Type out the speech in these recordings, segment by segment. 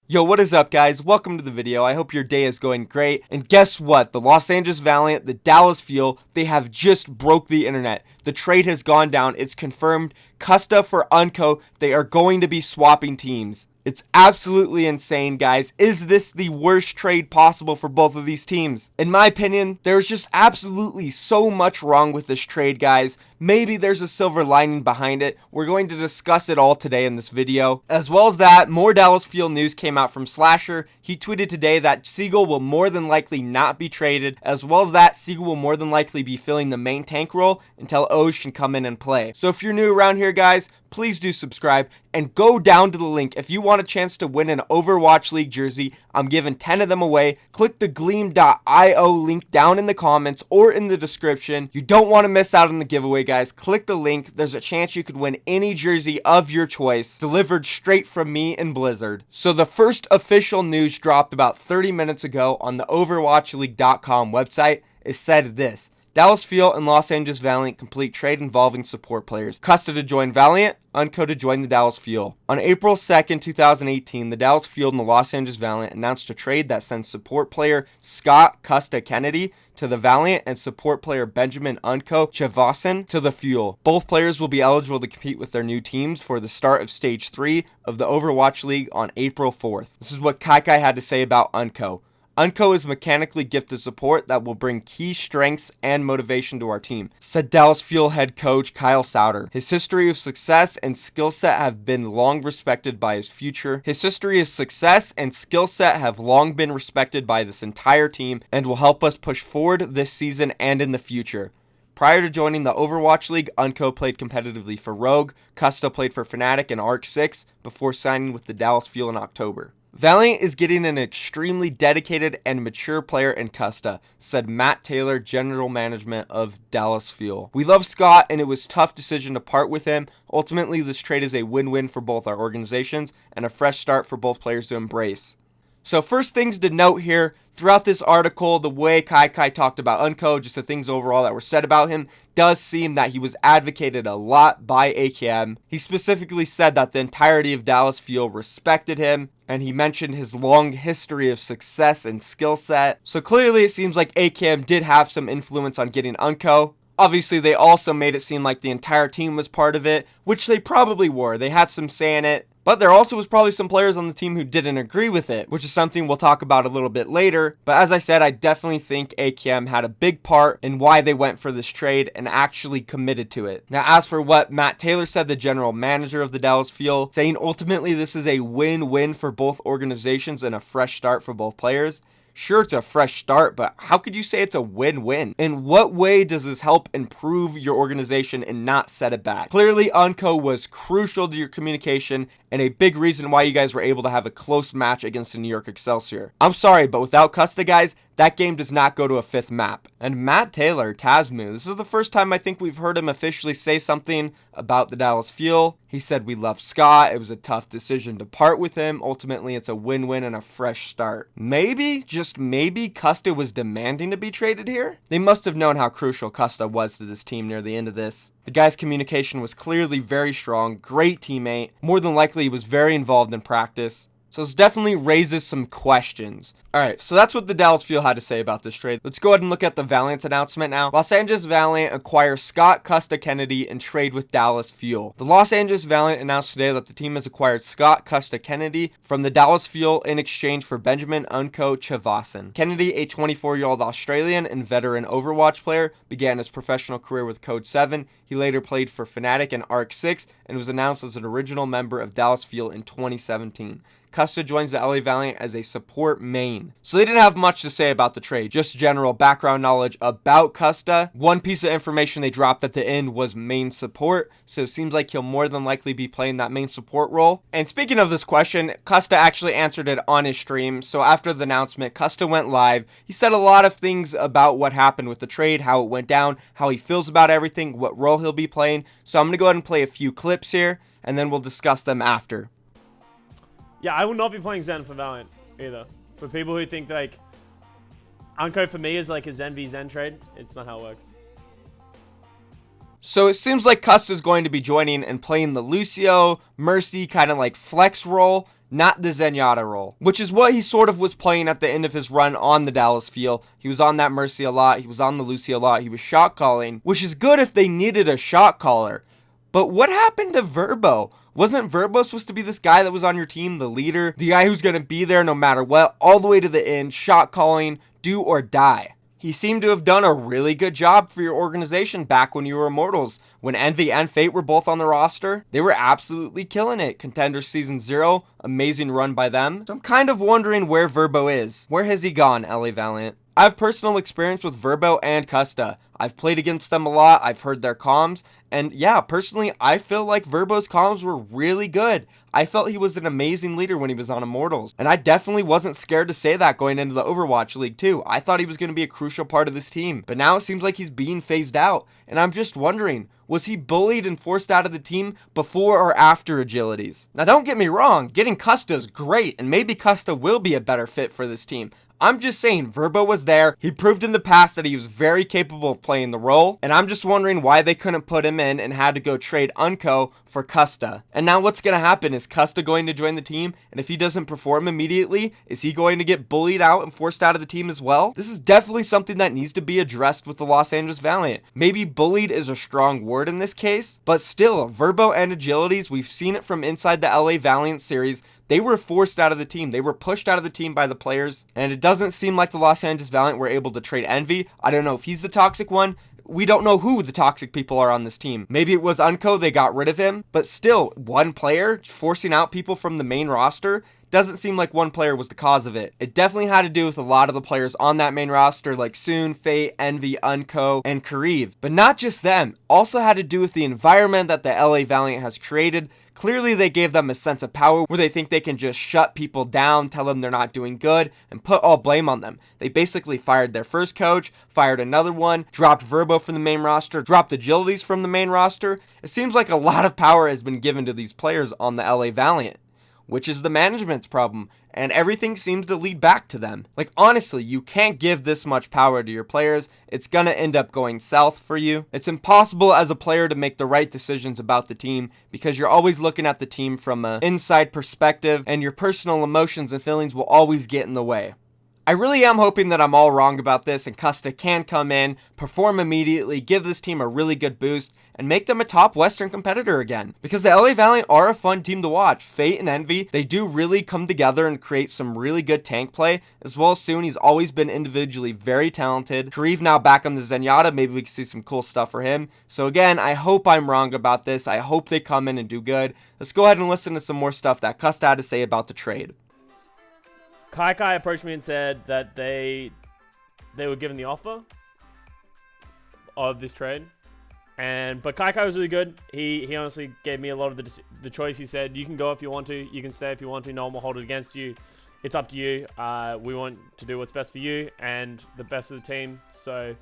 Yo, what is up, guys? Welcome to the video. I hope your day is going great. And guess what? The Los Angeles Valiant, the Dallas Fuel, they have just broke the internet. The trade has gone down. It's confirmed. Custa for Unkoe. They are going to be swapping teams. It's absolutely insane, guys. Is this the worst trade possible for both of these teams? In my opinion, there's just absolutely so much wrong with this trade, guys. Maybe there's a silver lining behind it. We're going to discuss it all today in this video. As well as that, more Dallas Fuel news came out from Slasher. He tweeted today that Seagull will more than likely not be traded. As well as that, Seagull will more than likely be filling the main tank role until Oj can come in and play. So if you're new around here, guys, please do subscribe and go down to the link. If you want a chance to win an Overwatch League jersey, I'm giving 10 of them away. Click the gleam.io link down in the comments or in the description. You don't want to miss out on the giveaway, guys. Click the link. There's a chance you could win any jersey of your choice delivered straight from me and Blizzard. So the first official news dropped about 30 minutes ago on the overwatchleague.com website. It said this: Dallas Fuel and Los Angeles Valiant complete trade involving support players. Custo to join Valiant, Unkoe to join the Dallas Fuel. On April 2nd, 2018, the Dallas Fuel and the Los Angeles Valiant announced a trade that sends support player Scott Custa Kennedy to the Valiant and support player Benjamin Unkoe Chavasin to the Fuel. Both players will be eligible to compete with their new teams for the start of Stage 3 of the Overwatch League on April 4th. This is what Kai had to say about Unkoe. Unkoe is mechanically gifted support that will bring key strengths and motivation to our team, said Dallas Fuel head coach Kyle Souter. His history of success and skill set have been long respected by his future. His history of success and skill set have long been respected by this entire team and will help us push forward this season and in the future. Prior to joining the Overwatch League, Unkoe played competitively for Rogue, Custo played for Fnatic and Arc 6 before signing with the Dallas Fuel in October. Valiant is getting an extremely dedicated and mature player in Custa, said Matt Taylor, general management of Dallas Fuel. We love Scott and it was a tough decision to part with him. Ultimately, this trade is a win-win for both our organizations and a fresh start for both players to embrace. So first things to note here, throughout this article, the way Kai talked about Unkoe, just the things overall that were said about him, does seem that he was advocated a lot by AKM. He specifically said that the entirety of Dallas Fuel respected him, and he mentioned his long history of success and skill set. So clearly it seems like AKM did have some influence on getting Unkoe. Obviously, they also made it seem like the entire team was part of it, which they probably were. They had some say in it. But there also was probably some players on the team who didn't agree with it, which is something we'll talk about a little bit later. But as I said, I definitely think AKM had a big part in why they went for this trade and actually committed to it. Now, as for what Matt Taylor said, the general manager of the Dallas Fuel, saying ultimately this is a win-win for both organizations and a fresh start for both players. Sure, it's a fresh start, but how could you say it's a win-win? In what way does this help improve your organization and not set it back? Clearly, Unkoe was crucial to your communication and a big reason why you guys were able to have a close match against the New York Excelsior. I'm sorry, but without Custa, guys, that game does not go to a fifth map. And Matt Taylor, Tazmu, this is the first time I think we've heard him officially say something about the Dallas Fuel. He said, we love Scott. It was a tough decision to part with him. Ultimately, it's a win-win and a fresh start. Maybe, just maybe, Custa was demanding to be traded here? They must have known how crucial Custa was to this team near the end of this. The guy's communication was clearly very strong, great teammate. More than likely, he was very involved in practice. So this definitely raises some questions. Alright, so that's what the Dallas Fuel had to say about this trade. Let's go ahead and look at the Valiant's announcement now. Los Angeles Valiant acquires Scott Custa Kennedy and trade with Dallas Fuel. The Los Angeles Valiant announced today that the team has acquired Scott Custa Kennedy from the Dallas Fuel in exchange for Benjamin Unkoe Chavasin. Kennedy, a 24-year-old Australian and veteran Overwatch player, began his professional career with Code 7. He later played for Fnatic and Arc 6 and was announced as an original member of Dallas Fuel in 2017. Custa joins the LA Valiant as a support main. So they didn't have much to say about the trade, just general background knowledge about Custa. One piece of information they dropped at the end was main support, so it seems like he'll more than likely be playing that main support role. And speaking of this question, Custa actually answered it on his stream. So after the announcement, Custa went live. He said a lot of things about what happened with the trade, how it went down, how he feels about everything, what role he'll be playing. So I'm going to go ahead and play a few clips here, and then we'll discuss them after. Yeah, I will not be playing Zen for Valiant either. For people who think like Unkoe for me is like a Zen v Zen trade, it's not how it works. So it seems like Custa is going to be joining and playing the Lucio, Mercy kind of like flex role. not the Zenyatta role, which is what he sort of was playing at the end of his run on the Dallas field. He was on that Mercy a lot. He was on the Lucy a lot. He was shot calling, which is good if they needed a shot caller. But what happened to Verbo? Wasn't Verbo supposed to be this guy that was on your team, the leader, the guy who's going to be there no matter what, all the way to the end, shot calling, do or die? He seemed to have done a really good job for your organization back when you were Immortals. When Envy and Fate were both on the roster, they were absolutely killing it. Contenders Season 0, amazing run by them. So I'm kind of wondering where Verbo is. Where has he gone, LA Valiant? I have personal experience with Verbo and Custa. I've played against them a lot, I've heard their comms, and yeah, personally, I feel like Verbo's comms were really good. I felt he was an amazing leader when he was on Immortals, and I definitely wasn't scared to say that going into the Overwatch League too. I thought he was going to be a crucial part of this team, but now it seems like he's being phased out, and I'm just wondering, was he bullied and forced out of the team before or after Agilities? Now don't get me wrong, getting Custa's great, and maybe Custa will be a better fit for this team. I'm just saying, Verbo was there. He proved in the past that he was very capable of playing the role, and I'm just wondering why they couldn't put him in and had to go trade Unkoe for Custa. And now what's going to happen? Is Custa going to join the team? And if he doesn't perform immediately, is he going to get bullied out and forced out of the team as well? This is definitely something that needs to be addressed with the Los Angeles Valiant. Maybe bullied is a strong word in this case, but still, Verbo and Agilities, we've seen it from inside the LA Valiant series. They were forced out of the team. They were pushed out of the team by the players. And it doesn't seem like the Los Angeles Valiant were able to trade Envy. I don't know if he's the toxic one. We don't know who the toxic people are on this team. Maybe it was Unkoe, they got rid of him. But still, one player forcing out people from the main roster doesn't seem like one player was the cause of it. It definitely had to do with a lot of the players on that main roster like Soon, Fate, Envy, Unkoe, and Kareev. But not just them. Also had to do with the environment that the LA Valiant has created. Clearly they gave them a sense of power where they think they can just shut people down, tell them they're not doing good, and put all blame on them. They basically fired their first coach, fired another one, dropped Verbo from the main roster, dropped Agilities from the main roster. It seems like a lot of power has been given to these players on the LA Valiant, which is the management's problem, and everything seems to lead back to them. Like, honestly, you can't give this much power to your players. It's gonna end up going south for you. It's impossible as a player to make the right decisions about the team because you're always looking at the team from an inside perspective, and your personal emotions and feelings will always get in the way. I really am hoping that I'm all wrong about this and Custa can come in, perform immediately, give this team a really good boost, and make them a top Western competitor again. Because the LA Valiant are a fun team to watch. Fate and Envy, they do really come together and create some really good tank play, as well as Soon. He's always been individually very talented. Kareev now back on the Zenyatta, maybe we can see some cool stuff for him. So again, I hope I'm wrong about this. I hope they come in and do good. Let's go ahead and listen to some more stuff that Custa had to say about the trade. Kai approached me and said that they were given the offer of this trade, but Kai was really good. He honestly gave me a lot of the choice. He said, you can go if you want to, you can stay if you want to, no one will hold it against you. It's up to you. We want to do what's best for you and the best for the team. So,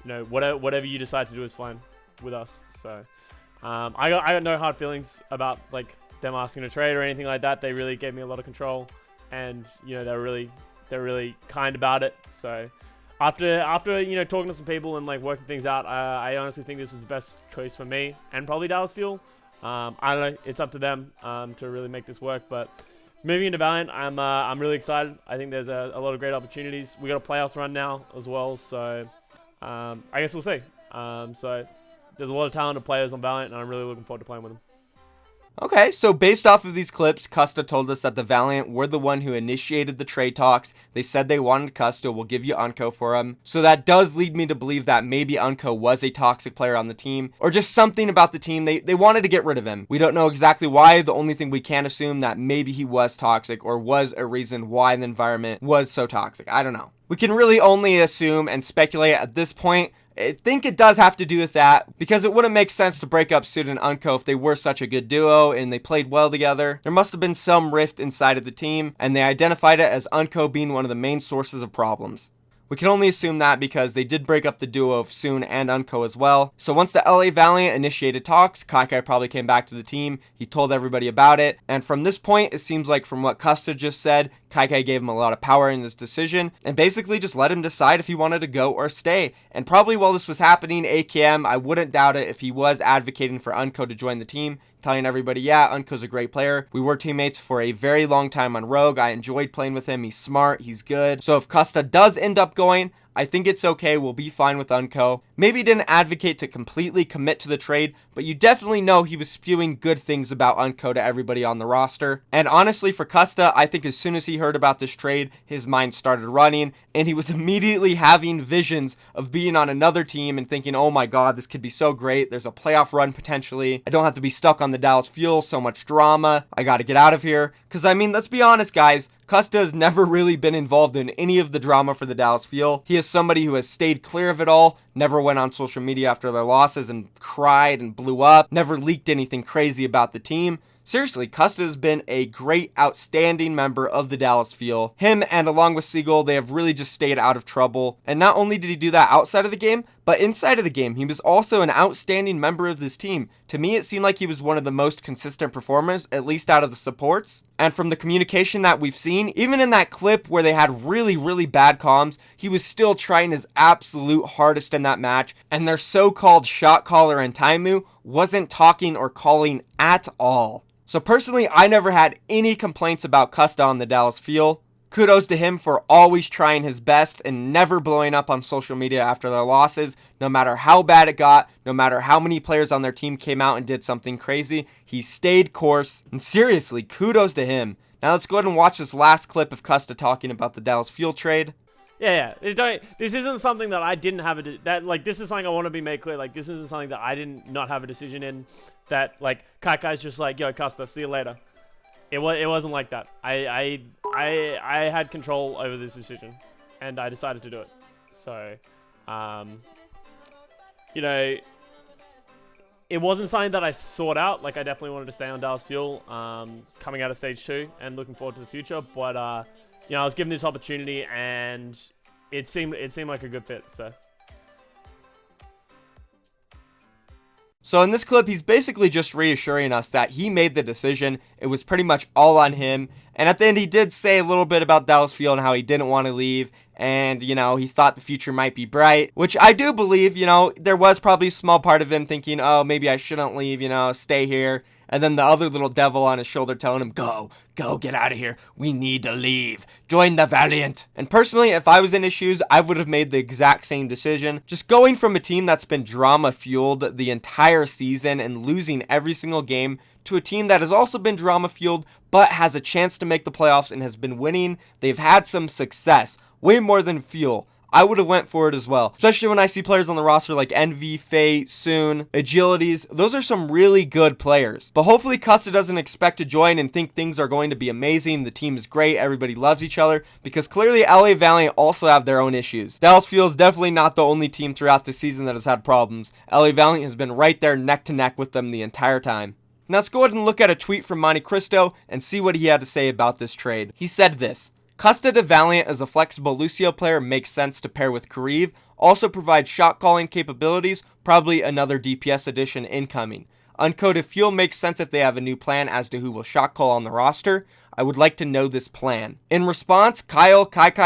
you know, whatever you decide to do is fine with us. So, I got no hard feelings about like them asking to trade or anything like that. They really gave me a lot of control. And you know, they're really kind about it. So after you know, talking to some people and like working things out, I honestly think this is the best choice for me and probably Dallas Fuel. I don't know, it's up to them to really make this work. But moving into Valiant, I'm really excited. I think there's a lot of great opportunities. We got a playoffs run now as well, so I guess we'll see. So there's a lot of talented players on Valiant, and I'm really looking forward to playing with them. Okay, so based off of these clips, Custa told us that the Valiant were the one who initiated the trade talks. They said they wanted Custa, we'll give you Unkoe for him. So that does lead me to believe that maybe Unkoe was a toxic player on the team, or just something about the team. They wanted to get rid of him. We don't know exactly why. The only thing we can assume that maybe he was toxic or was a reason why the environment was so toxic. I don't know. We can really only assume and speculate at this point. I think it does have to do with that, because it wouldn't make sense to break up Soon and Unkoe if they were such a good duo and they played well together. There must have been some rift inside of the team, and they identified it as Unkoe being one of the main sources of problems. We can only assume that because they did break up the duo of Soon and Unkoe as well. So once the LA Valiant initiated talks, Kai probably came back to the team. He told everybody about it. And from this point, it seems like from what Custa just said, Kai gave him a lot of power in his decision and basically just let him decide if he wanted to go or stay. And probably while this was happening, AKM, I wouldn't doubt it if he was advocating for Unkoe to join the team, telling everybody, yeah, Unkoe's a great player. We were teammates for a very long time on Rogue. I enjoyed playing with him. He's smart. He's good. So if Custa does end up going, I think it's okay. We'll be fine with Unkoe. Maybe he didn't advocate to completely commit to the trade, but you definitely know he was spewing good things about Unkoe to everybody on the roster. And honestly, for Custa, I think as soon as he heard about this trade, his mind started running, and he was immediately having visions of being on another team and thinking, oh my god, this could be so great. There's a playoff run potentially. I don't have to be stuck on the Dallas Fuel. So much drama. I got to get out of here. Because, I mean, let's be honest, guys. Custa has never really been involved in any of the drama for the Dallas Fuel. He is somebody who has stayed clear of it all, never went on social media after their losses and cried and blew up, never leaked anything crazy about the team. Seriously, Custa has been a great, outstanding member of the Dallas Fuel. Him and along with Seagull, they have really just stayed out of trouble. And not only did he do that outside of the game, but inside of the game, he was also an outstanding member of this team. To me, it seemed like he was one of the most consistent performers, at least out of the supports. And from the communication that we've seen, even in that clip where they had really, really bad comms, he was still trying his absolute hardest in that match. And their so-called shot caller and Taimu wasn't talking or calling at all. So personally, I never had any complaints about Custa on the Dallas Fuel. Kudos to him for always trying his best and never blowing up on social media after their losses. No matter how bad it got, no matter how many players on their team came out and did something crazy, he stayed course. And seriously, kudos to him. Now let's go ahead and watch this last clip of Custa talking about the Dallas Fuel trade. Yeah. This isn't something that I didn't have this is something I want to be made clear. Like, this isn't something that I didn't not have a decision in. That like Kai's just like, yo, Custa, see you later. It wasn't like that. I had control over this decision, and I decided to do it. So, you know, it wasn't something that I sought out. Like, I definitely wanted to stay on Dallas Fuel, coming out of stage 2 and looking forward to the future. But you know, I was given this opportunity, and it seemed like a good fit. So in this clip, he's basically just reassuring us that he made the decision. It was pretty much all on him. And at the end, he did say a little bit about Dallas Fuel and how he didn't want to leave. And, you know, he thought the future might be bright, which I do believe. You know, there was probably a small part of him thinking, oh, maybe I shouldn't leave, you know, stay here. And then the other little devil on his shoulder telling him, go, get out of here. We need to leave. Join the Valiant. And personally, if I was in his shoes, I would have made the exact same decision. Just going from a team that's been drama-fueled the entire season and losing every single game to a team that has also been drama-fueled but has a chance to make the playoffs and has been winning. They've had some success, way more than Fuel. I would have went for it as well. Especially when I see players on the roster like Envy, Fate, Soon, Agilities. Those are some really good players. But hopefully Custa doesn't expect to join and think things are going to be amazing. The team is great. Everybody loves each other. Because clearly LA Valiant also have their own issues. Dallas Fuel is definitely not the only team throughout the season that has had problems. LA Valiant has been right there neck to neck with them the entire time. Now let's go ahead and look at a tweet from Custo and see what he had to say about this trade. He said this: Custa to Valiant as a flexible Lucio player makes sense to pair with Kariv, also provides shot calling capabilities, probably another DPS addition incoming. Unkoe to Fuel makes sense if they have a new plan as to who will shot call on the roster. I would like to know this plan. In response, Kai,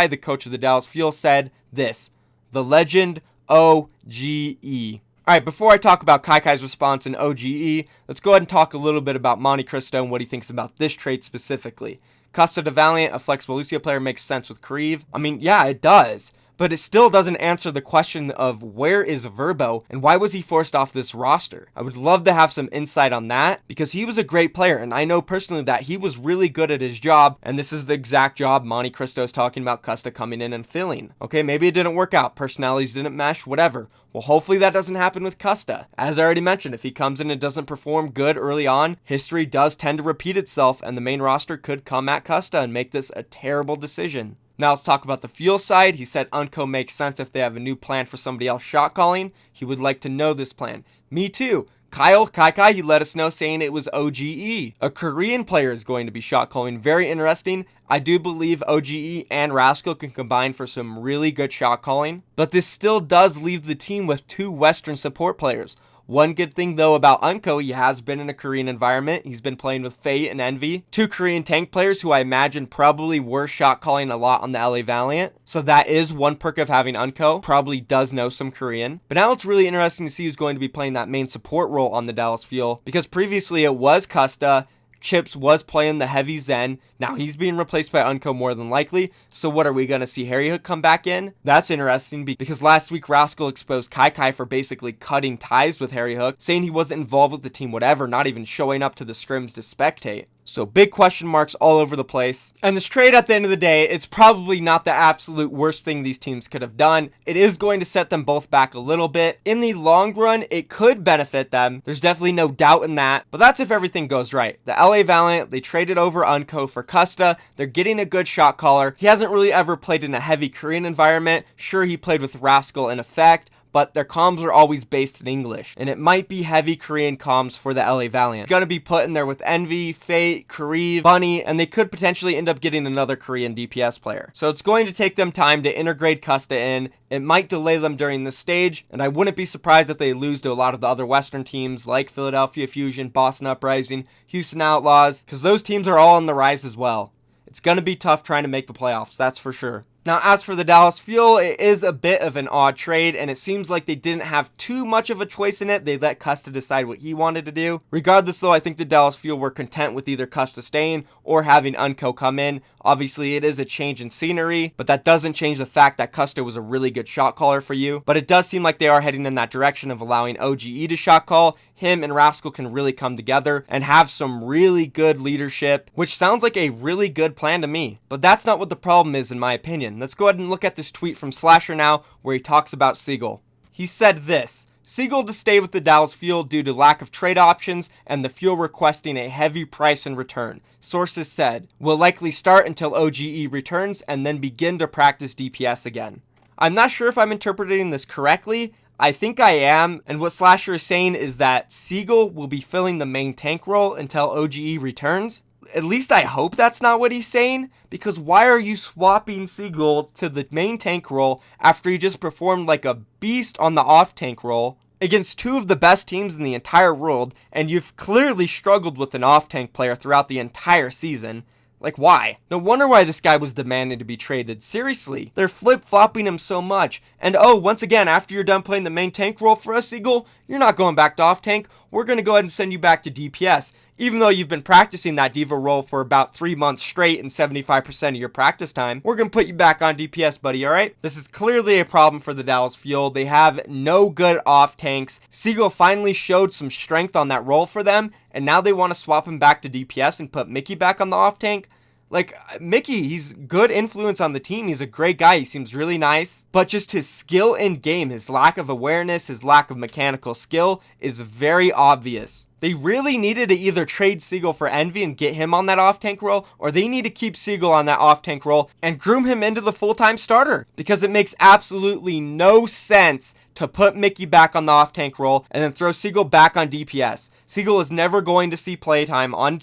the coach of the Dallas Fuel, said this: the legend OGE. Alright, before I talk about Kai's response in OGE, let's go ahead and talk a little bit about Custo and what he thinks about this trade specifically. Custa to Valiant, a flexible Lucio player, makes sense with Kariv. I mean, yeah, it does. But it still doesn't answer the question of where is Verbo and why was he forced off this roster? I would love to have some insight on that because he was a great player and I know personally that he was really good at his job, and this is the exact job Custo is talking about Custa coming in and filling. Okay, maybe it didn't work out, personalities didn't mesh, whatever. Well, hopefully that doesn't happen with Custa. As I already mentioned, if he comes in and doesn't perform good early on, history does tend to repeat itself and the main roster could come at Custa and make this a terrible decision. Now let's talk about the Fuel side. He said Unkoe makes sense if they have a new plan for somebody else shot calling. He would like to know this plan. Me too. Kai, he let us know saying it was OGE. A Korean player is going to be shot calling. Very interesting. I do believe OGE and Rascal can combine for some really good shot calling. But this still does leave the team with two Western support players. One good thing though about Unkoe, he has been in a Korean environment. He's been playing with Fate and Envy, two Korean tank players who I imagine probably were shot calling a lot on the LA Valiant. So that is one perk of having Unkoe. Probably does know some Korean. But now it's really interesting to see who's going to be playing that main support role on the Dallas Fuel, because previously it was Custa. Chips was playing the heavy Zen. Now he's being replaced by Unkoe more than likely. So what are we going to see Harry Hook come back in? That's interesting because last week Rascal exposed Kai for basically cutting ties with Harry Hook, saying he wasn't involved with the team whatever, not even showing up to the scrims to spectate. So big question marks all over the place. And this trade at the end of the day, it's probably not the absolute worst thing these teams could have done. It is going to set them both back a little bit. In the long run, it could benefit them. There's definitely no doubt in that. But that's if everything goes right. The LA Valiant, they traded over Unkoe for Custa. They're getting a good shot caller. He hasn't really ever played in a heavy Korean environment. Sure, he played with Rascal in effect, but their comms are always based in English, and it might be heavy Korean comms for the LA Valiant. Gonna be put in there with Envy, Fate, Kareev, Bunny, and they could potentially end up getting another Korean DPS player. So it's going to take them time to integrate Custa in. It might delay them during this stage, and I wouldn't be surprised if they lose to a lot of the other Western teams like Philadelphia Fusion, Boston Uprising, Houston Outlaws, because those teams are all on the rise as well. It's gonna be tough trying to make the playoffs, that's for sure. Now, as for the Dallas Fuel, it is a bit of an odd trade, and it seems like they didn't have too much of a choice in it. They let Custa decide what he wanted to do. Regardless, though, I think the Dallas Fuel were content with either Custa staying or having Unkoe come in. Obviously, it is a change in scenery, but that doesn't change the fact that Custa was a really good shot caller for you. But it does seem like they are heading in that direction of allowing OGE to shot call. Him and Rascal can really come together and have some really good leadership, which sounds like a really good plan to me. But that's not what the problem is, in my opinion. Let's go ahead and look at this tweet from Slasher now, where he talks about Seagull. He said this: Seagull to stay with the Dallas Fuel due to lack of trade options and the Fuel requesting a heavy price in return. Sources said, will likely start until OGE returns and then begin to practice DPS again. I'm not sure if I'm interpreting this correctly. I think I am, and what Slasher is saying is that Seagull will be filling the main tank role until OGE returns. At least I hope that's not what he's saying, because why are you swapping Seagull to the main tank role after he just performed like a beast on the off tank role against two of the best teams in the entire world, and you've clearly struggled with an off tank player throughout the entire season? Like, why? No wonder why this guy was demanding to be traded. Seriously, they're flip-flopping him so much. And oh, once again, after you're done playing the main tank role for us, Seagull, you're not going back to off tank. We're going to go ahead and send you back to DPS. Even though you've been practicing that diva role for about 3 months straight and 75% of your practice time, we're going to put you back on DPS, buddy, alright? This is clearly a problem for the Dallas Fuel. They have no good off tanks. Seagull finally showed some strength on that role for them, and now they want to swap him back to DPS and put Mickey back on the off tank. Like, Mickey, he's good influence on the team. He's a great guy. He seems really nice. But just his skill in game, his lack of awareness, his lack of mechanical skill is very obvious. They really needed to either trade Seagull for Envy and get him on that off-tank role, or they need to keep Seagull on that off-tank role and groom him into the full-time starter. Because it makes absolutely no sense to put Mickey back on the off-tank role and then throw Seagull back on DPS. Seagull is never going to see playtime on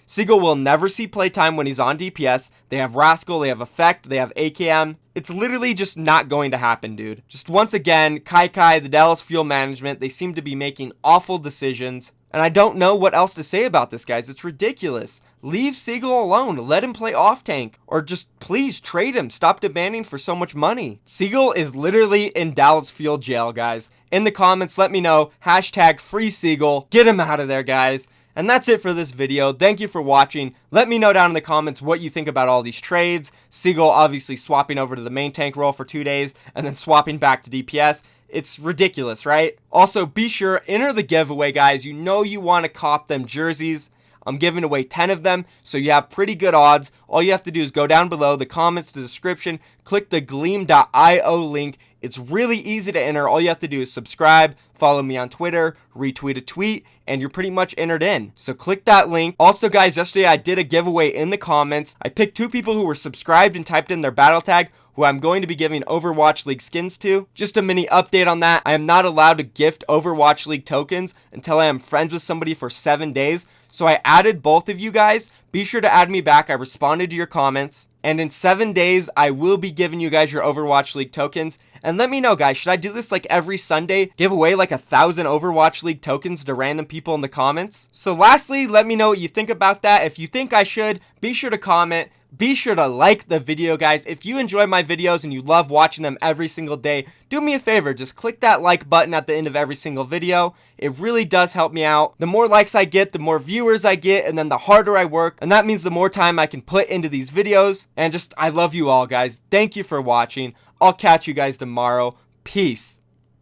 Seagull will never see playtime when he's on DPS. They have Rascal, they have Effect, they have AKM. It's literally just not going to happen, dude. Just once again, Kai, the Dallas Fuel management, they seem to be making awful decisions. And I don't know what else to say about this, guys. It's ridiculous. Leave Seagull alone. Let him play off-tank. Or just please trade him. Stop demanding for so much money. Seagull is literally in Dallas Fuel jail, guys. In the comments, let me know. Hashtag free Seagull. Get him out of there, guys. And that's it for this video. Thank you for watching. Let me know down in the comments what you think about all these trades. Seagull obviously swapping over to the main tank role for 2 days and then swapping back to DPS. It's ridiculous, right? Also, be sure, enter the giveaway, guys. You know you want to cop them jerseys. I'm giving away 10 of them, so you have pretty good odds. All you have to do is go down below, the comments, the description, click the gleam.io link. It's really easy to enter. All you have to do is subscribe, follow me on Twitter, retweet a tweet, and you're pretty much entered in. So click that link. Also, guys, yesterday I did a giveaway in the comments. I picked 2 people who were subscribed and typed in their battle tag, who I'm going to be giving Overwatch League skins to. Just a mini update on that. I am not allowed to gift Overwatch League tokens until I am friends with somebody for 7 days. So I added both of you guys. Be sure to add me back. I responded to your comments. And in 7 days, I will be giving you guys your Overwatch League tokens. And let me know, guys, should I do this like every Sunday? Give away like 1,000 Overwatch League tokens to random people in the comments? So lastly, let me know what you think about that. If you think I should, be sure to comment. Be sure to like the video, guys. If you enjoy my videos and you love watching them every single day, do me a favor, just click that like button at the end of every single video. It really does help me out. The more likes I get, the more viewers I get, and then the harder I work, and that means the more time I can put into these videos. And just, I love you all, guys. Thank you for watching. I'll catch you guys tomorrow. Peace.